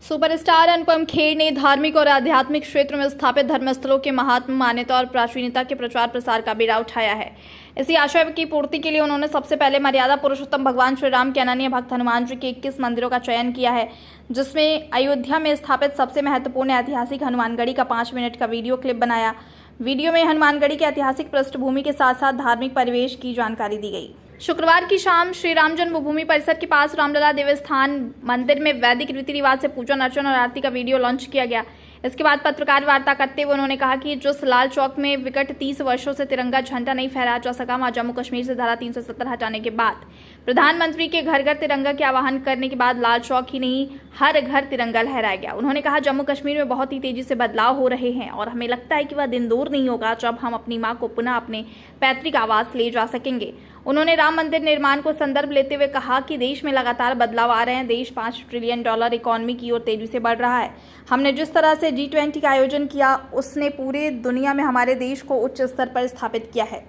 Superstar Anupam Kher ने धार्मिक और आध्यात्मिक क्षेत्र में स्थापित धर्मस्थलों के महात्म, मान्यता और प्राचीनता के प्रचार प्रसार का बीड़ा उठाया है। इसी आशय की पूर्ति के लिए उन्होंने सबसे पहले मर्यादा पुरुषोत्तम भगवान श्री राम के अनन्य भक्त हनुमान जी के 21 मंदिरों का चयन किया है, जिसमें अयोध्या में स्थापित सबसे महत्वपूर्ण ऐतिहासिक हनुमानगढ़ी का 5 मिनट का वीडियो क्लिप बनाया। वीडियो में हनुमानगढ़ी की ऐतिहासिक पृष्ठभूमि के साथ साथ धार्मिक परिवेश की जानकारी दी गई। शुक्रवार की शाम श्री राम जन्मभूमि परिसर के पास रामलला देवस्थान मंदिर में वैदिक रीति रिवाज से पूजन अर्चन और आरती का वीडियो लॉन्च किया गया। इसके बाद पत्रकार वार्ता करते हुए उन्होंने कहा कि जिस लाल चौक में विगत 30 वर्षों से तिरंगा झंडा नहीं फहराया जा सका, वहां जम्मू कश्मीर से धारा 370 हटाने के बाद प्रधानमंत्री के घर घर तिरंगा के आह्वान करने के बाद लाल चौक ही नहीं, हर घर तिरंगा लहराया गया। उन्होंने कहा, जम्मू कश्मीर में बहुत ही तेजी से बदलाव हो रहे हैं और हमें लगता है कि वह दिन दूर नहीं होगा जब हम अपनी मां को पुनः अपने पैतृक आवास ले जा सकेंगे। उन्होंने राम मंदिर निर्माण को संदर्भ लेते हुए कहा कि देश में लगातार बदलाव आ रहे हैं। देश $5 ट्रिलियन इकोनॉमी की ओर तेजी से बढ़ रहा है। हमने जिस तरह से G20 का आयोजन किया, उसने पूरे दुनिया में हमारे देश को उच्च स्तर पर स्थापित किया है।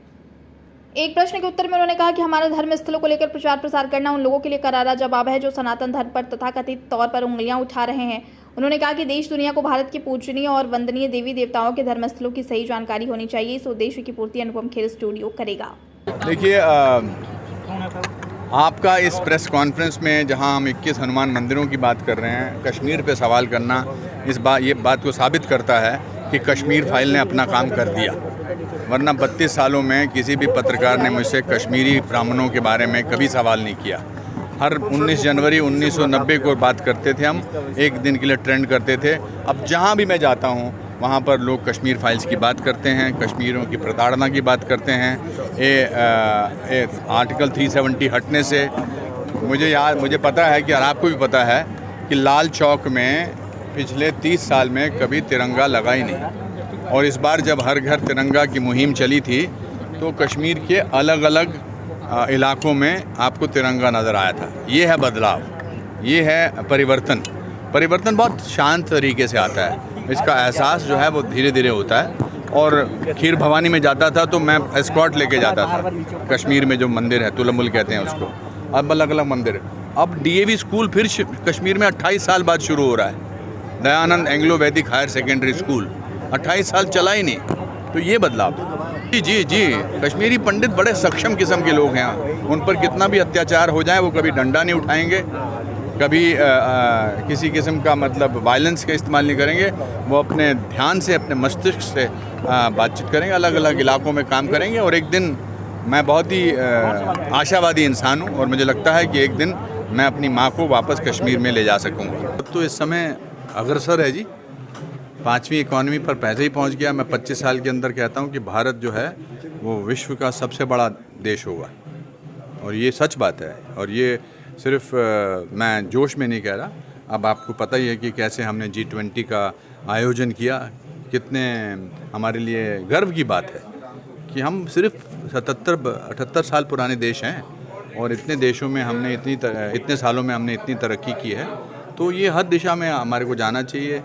एक प्रश्न के उत्तर में उन्होंने कहा कि हमारा धर्म स्थलों को लेकर प्रचार प्रसार करना उन लोगों के लिए करारा जवाब है जो सनातन धर्म पर तथाकथित तौर पर उंगलियां उठा रहे हैं। उन्होंने कहा कि देश दुनिया को भारत के पूजनीय और वंदनीय देवी देवताओं के धर्मस्थलों की सही जानकारी होनी चाहिए। इस उद्देश्य की पूर्ति अनुपम खेर स्टूडियो करेगा। देखिए, आपका इस प्रेस कॉन्फ्रेंस में जहां हम 21 हनुमान मंदिरों की बात कर रहे हैं, कश्मीर पे सवाल करना ये बात को साबित करता है कि कश्मीर फाइल ने अपना काम कर दिया। वरना 32 सालों में किसी भी पत्रकार ने मुझसे कश्मीरी ब्राह्मणों के बारे में कभी सवाल नहीं किया। हर 19 जनवरी 1990 को बात करते थे हम, एक दिन के लिए ट्रेंड करते थे। अब जहाँ भी मैं जाता हूँ वहाँ पर लोग कश्मीर फाइल्स की बात करते हैं, कश्मीरियों की प्रताड़ना की बात करते हैं। आर्टिकल 370 हटने से मुझे पता है कि, और आपको भी पता है कि लाल चौक में पिछले 30 साल में कभी तिरंगा लगा ही नहीं। और इस बार जब हर घर तिरंगा की मुहिम चली थी तो कश्मीर के अलग अलग इलाकों में आपको तिरंगा नज़र आया था। ये है बदलाव, ये है परिवर्तन। परिवर्तन बहुत शांत तरीके से आता है। इसका एहसास जो है वो धीरे धीरे होता है। और खीर भवानी में जाता था तो मैं एस्कॉर्ट लेके जाता था। कश्मीर में जो मंदिर है, तुलमुल कहते हैं उसको, अब अलग अलग मंदिर है। अब DAV स्कूल फिर कश्मीर में 28 साल बाद शुरू हो रहा है। दयानंद एंग्लो वैदिक हायर सेकेंडरी स्कूल 28 साल चला ही नहीं। तो ये बदलाव जी कश्मीरी पंडित बड़े सक्षम किस्म के लोग हैं। उन पर कितना भी अत्याचार हो जाए वो कभी डंडा नहीं उठाएंगे, कभी किसी किस्म का मतलब वायलेंस का इस्तेमाल नहीं करेंगे। वो अपने ध्यान से, अपने मस्तिष्क से बातचीत करेंगे, अलग अलग इलाकों में काम करेंगे। और एक दिन मैं बहुत ही आशावादी इंसान हूँ और मुझे लगता है कि एक दिन मैं अपनी माँ को वापस कश्मीर में ले जा सकूँगा। तो इस समय अग्रसर है जी, 5वीं इकॉनमी पर पहले ही पहुँच गया। मैं 25 साल के अंदर कहता हूँ कि भारत जो है वो विश्व का सबसे बड़ा देश होगा। और ये सच बात है। और ये सिर्फ मैं जोश में नहीं कह रहा। अब आपको पता ही है कि कैसे हमने G20 का आयोजन किया। कितने हमारे लिए गर्व की बात है कि हम सिर्फ 77-78 साल पुराने देश हैं और इतने देशों में हमने इतने सालों में हमने इतनी तरक्की की है। तो ये हर दिशा में हमारे को जाना चाहिए।